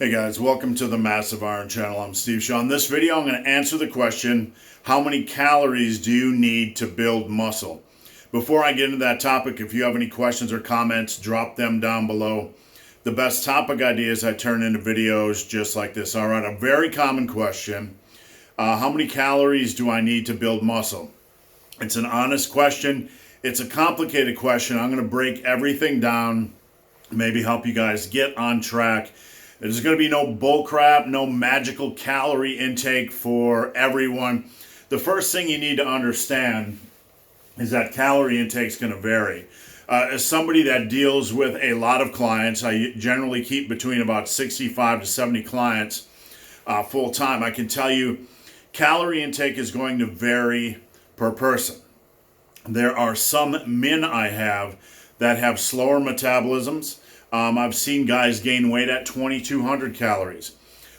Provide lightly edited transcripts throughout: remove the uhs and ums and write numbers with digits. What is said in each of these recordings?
Hey guys, welcome to the Massive Iron Channel. I'm Steve Shaw. In this video, I'm going to answer the question, how many calories do you need to build muscle? Before I get into that topic, if you have any questions or comments, drop them down below. The best topic ideas I turn into videos just like this. All right, a very common question. How many calories do I need to build muscle? It's an honest question. It's a complicated question. I'm going to break everything down, maybe help you guys get on track. There's going to be no bull crap, no magical calorie intake for everyone. The first thing you need to understand is that calorie intake is going to vary. As somebody that deals with a lot of clients, I generally keep between about 65 to 70 clients full time. I can tell you calorie intake is going to vary per person. There are some men I have that have slower metabolisms. I've seen guys gain weight at 2,200 calories.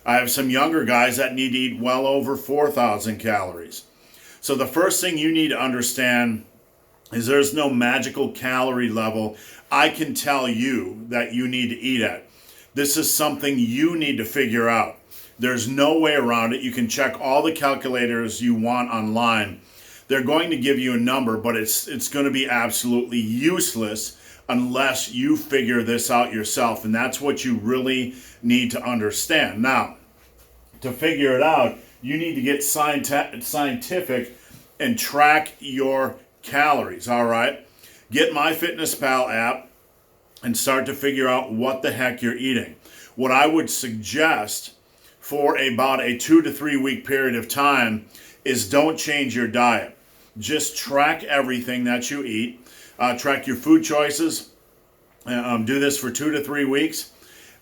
I have some younger guys that need to eat well over 4,000 calories. So the first thing you need to understand is there's no magical calorie level I can tell you that you need to eat at. This is something you need to figure out. There's no way around it. You can check all the calculators you want online. They're going to give you a number, but it's going to be absolutely useless unless you figure this out yourself. And that's what you really need to understand. Now, to figure it out, you need to get scientific and track your calories, all right? Get MyFitnessPal app and start to figure out what the heck you're eating. What I would suggest for about a 2 to 3 week period of time is don't change your diet. Just track everything that you eat. Track your food choices. Do this for 2 to 3 weeks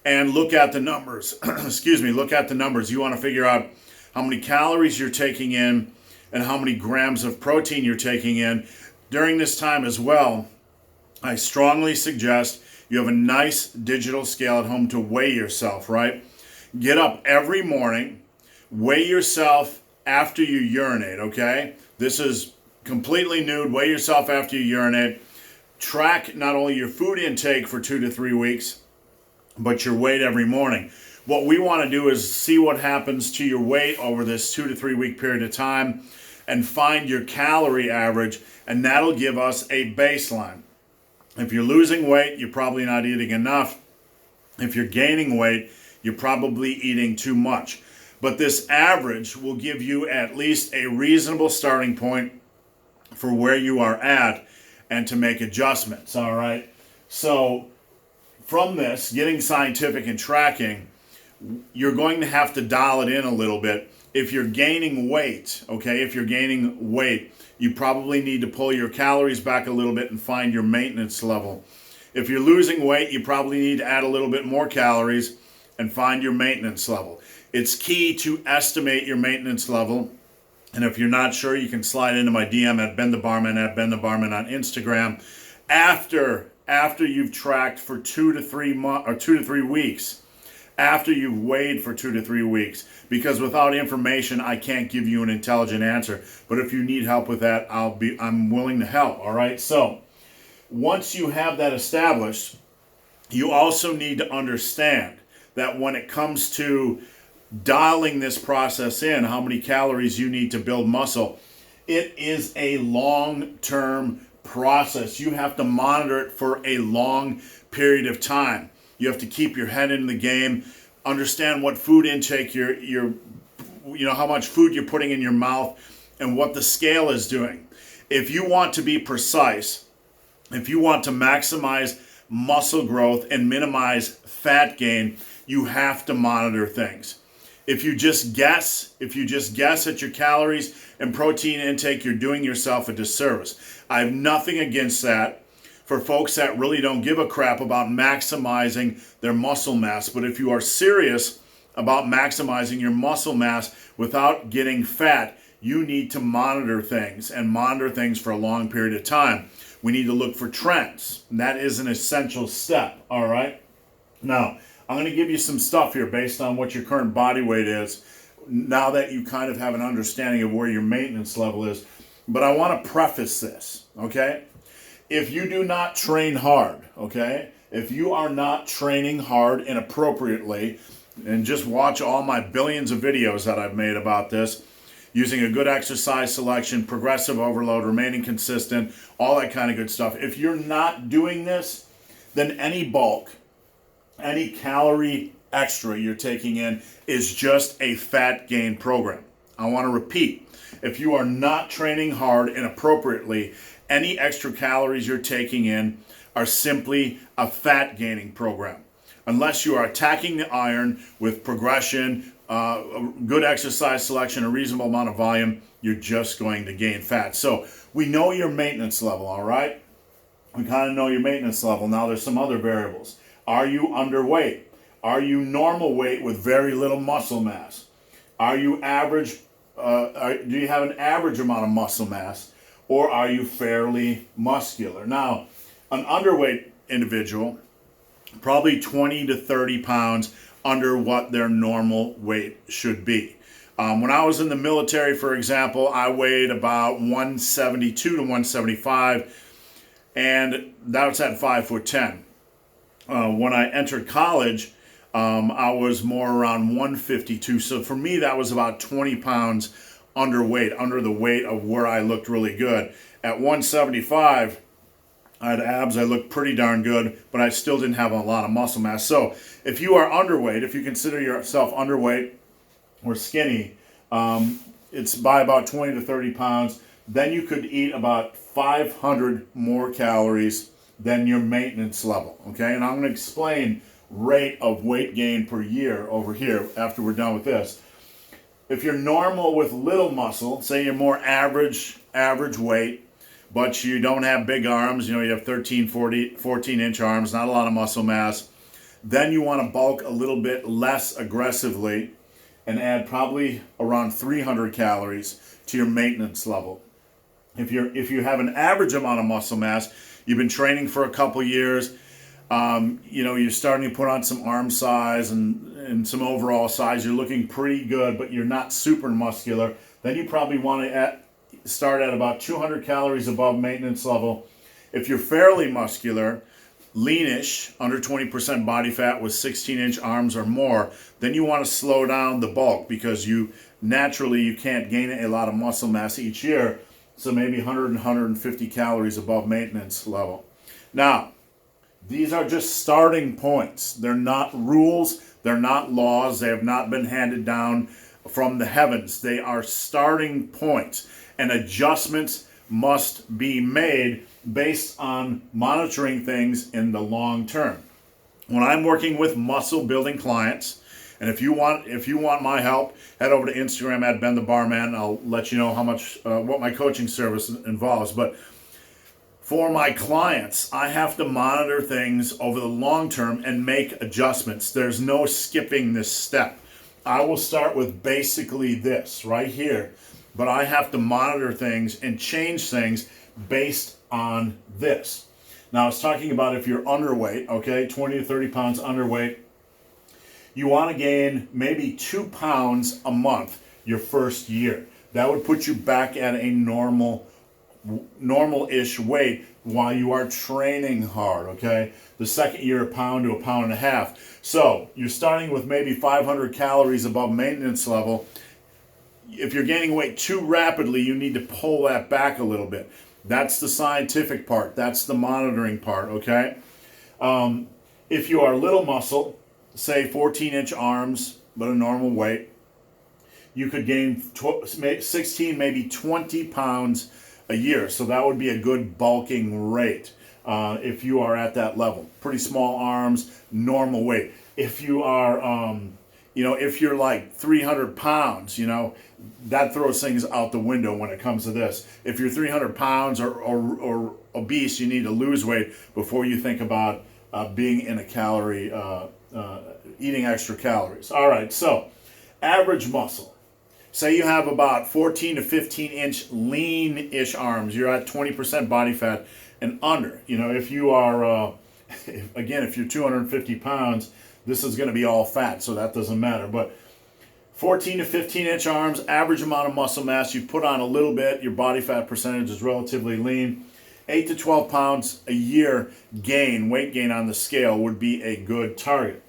and look at the numbers. Excuse me, look at the numbers. You want to figure out how many calories you're taking in and how many grams of protein you're taking in. During this time as well, I strongly suggest you have a nice digital scale at home to weigh yourself, right? Get up every morning, weigh yourself after you urinate, okay? This is completely nude. Weigh yourself after you urinate. Track not only your food intake for 2 to 3 weeks, but your weight every morning. What we want to do is see what happens to your weight over this 2 to 3 week period of time and find your calorie average, and that'll give us a baseline. If you're losing weight, you're probably not eating enough. If you're gaining weight, you're probably eating too much. But this average will give you at least a reasonable starting point for where you are at and to make adjustments, all right? So from this, getting scientific and tracking, you're going to have to dial it in a little bit. If you're gaining weight, okay, if you're gaining weight, you probably need to pull your calories back a little bit and find your maintenance level. If you're losing weight, you probably need to add a little bit more calories and find your maintenance level. It's key to estimate your maintenance level. And if you're not sure, you can slide into my DM at BenTheBarman on Instagram. After you've tracked for 2 to 3 weeks, after you've weighed for 2 to 3 weeks, because without information, I can't give you an intelligent answer. But if you need help with that, I'm willing to help. All right. So once you have that established, you also need to understand that when it comes to dialing this process in, how many calories you need to build muscle, it is a long-term process. You have to monitor it for a long period of time. You have to keep your head in the game, understand what food intake how much food you're putting in your mouth and what the scale is doing. If you want to be precise, if you want to maximize muscle growth and minimize fat gain, you have to monitor things. If you just guess at your calories and protein intake, you're doing yourself a disservice. I have nothing against that for folks that really don't give a crap about maximizing their muscle mass. But if you are serious about maximizing your muscle mass without getting fat, you need to monitor things and monitor things for a long period of time. We need to look for trends. And that is an essential step, all right? Now, I'm going to give you some stuff here based on what your current body weight is, now that you kind of have an understanding of where your maintenance level is. But I want to preface this, okay? If you do not train hard, okay? If you are not training hard and appropriately, and just watch all my billions of videos that I've made about this, using a good exercise selection, progressive overload, remaining consistent, all that kind of good stuff. If you're not doing this, then any bulk, any calorie extra you're taking in is just a fat gain program. I want to repeat, if you are not training hard and appropriately, any extra calories you're taking in are simply a fat gaining program. Unless you are attacking the iron with progression, good exercise selection, a reasonable amount of volume, you're just going to gain fat. So we know your maintenance level, all right? We kind of know your maintenance level. Now there's some other variables. Are you underweight? Are you normal weight with very little muscle mass? Are you average? Do you have an average amount of muscle mass? Or are you fairly muscular? Now, an underweight individual, probably 20 to 30 pounds under what their normal weight should be. When I was in the military, for example, I weighed about 172 to 175, and that was at 5'10". When I entered college, I was more around 152. So for me, that was about 20 pounds underweight, under the weight of where I looked really good. At 175, I had abs, I looked pretty darn good, but I still didn't have a lot of muscle mass. So if you are underweight, if you consider yourself underweight or skinny, it's by about 20 to 30 pounds, then you could eat about 500 more calories than your maintenance level, okay? And I'm going to explain rate of weight gain per year over here after we're done with this. If you're normal with little muscle, say you're more average weight, but you don't have big arms, you have 14-inch arms, not a lot of muscle mass, then you want to bulk a little bit less aggressively and add probably around 300 calories to your maintenance level. If you have an average amount of muscle mass, you've been training for a couple years, you're starting to put on some arm size and some overall size, you're looking pretty good, but you're not super muscular, then you probably want to start at about 200 calories above maintenance level. If you're fairly muscular, leanish, under 20% body fat with 16-inch arms or more, then you want to slow down the bulk because you can't gain a lot of muscle mass each year, so maybe 100 and 150 calories above maintenance level. Now, these are just starting points. They're not rules, they're not laws, they have not been handed down from the heavens. They are starting points, and adjustments must be made based on monitoring things in the long term. When I'm working with muscle building clients, and if you want my help, head over to Instagram at Ben the Barman. I'll let you know how much what my coaching service involves. But for my clients, I have to monitor things over the long term and make adjustments. There's no skipping this step. I will start with basically this right here, but I have to monitor things and change things based on this. Now, I was talking about if you're underweight, okay, 20 to 30 pounds underweight, you want to gain maybe 2 pounds a month your first year. That would put you back at a normal-ish weight while you are training hard, okay? The second year, 1 pound to 1.5 pounds. So you're starting with maybe 500 calories above maintenance level. If you're gaining weight too rapidly, you need to pull that back a little bit. That's the scientific part. That's the monitoring part, okay? If you are little muscle, say 14-inch arms, but a normal weight, you could gain 16, maybe 20 pounds a year. So that would be a good bulking rate if you are at that level. Pretty small arms, normal weight. If you are, if you're like 300 pounds, that throws things out the window when it comes to this. If you're 300 pounds or obese, you need to lose weight before you think about being in a calorie, eating extra calories. All right, so average muscle. Say you have about 14 to 15-inch lean-ish arms. You're at 20% body fat and under. If you are, if you're 250 pounds, this is going to be all fat, so that doesn't matter. But 14 to 15-inch arms, average amount of muscle mass. You put on a little bit. Your body fat percentage is relatively lean. 8 to 12 pounds a year gain, weight gain on the scale would be a good target.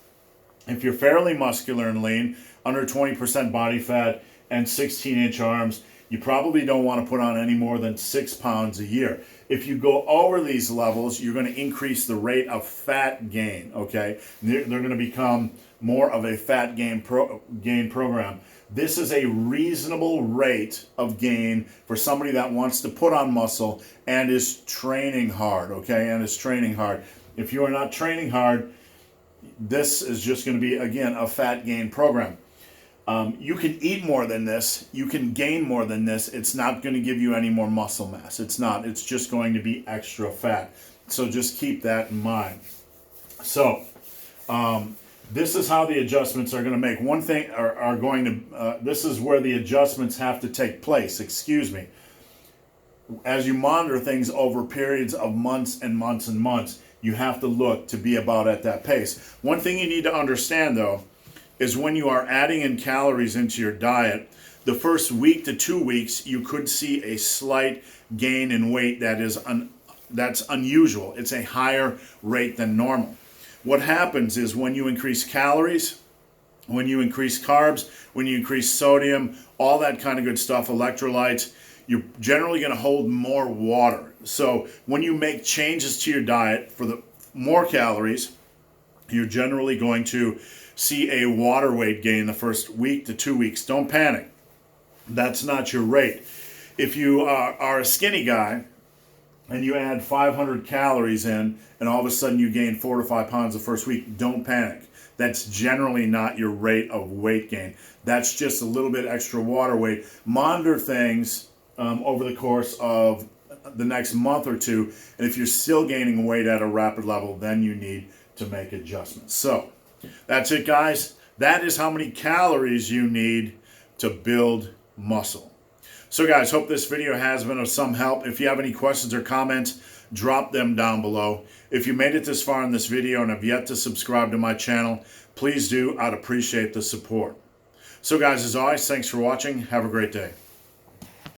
If you're fairly muscular and lean, under 20% body fat and 16-inch arms, you probably don't want to put on any more than 6 pounds a year. If you go over these levels, you're going to increase the rate of fat gain, okay? They're going to become more of a fat gain program. This is a reasonable rate of gain for somebody that wants to put on muscle and is training hard, okay? And is training hard. If you are not training hard, this is just going to be, again, a fat gain program. You can eat more than this. You can gain more than this. It's not going to give you any more muscle mass. It's not. It's just going to be extra fat. So just keep that in mind. So this is how the adjustments are going to make. One thing are going to, this is where the adjustments have to take place. Excuse me. As you monitor things over periods of months and months and months, you have to look to be about at that pace. One thing you need to understand, though, is when you are adding in calories into your diet, the first week to 2 weeks, you could see a slight gain in weight that's unusual. It's a higher rate than normal. What happens is when you increase calories, when you increase carbs, when you increase sodium, all that kind of good stuff, electrolytes, you're generally going to hold more water. So when you make changes to your diet for the more calories, you're generally going to see a water weight gain the first week to 2 weeks. Don't panic. That's not your rate. If you are a skinny guy and you add 500 calories in and all of a sudden you gain 4 to 5 pounds the first week, don't panic. That's generally not your rate of weight gain. That's just a little bit extra water weight. Monitor things over the course of the next month or two, and if you're still gaining weight at a rapid level, then you need to make adjustments. So that's it, guys. That is how many calories you need to build muscle. So guys, hope this video has been of some help. If you have any questions or comments, drop them down below. If you made it this far in this video and have yet to subscribe to my channel, please do. I'd appreciate the support. So guys, as always, thanks for watching. Have a great day.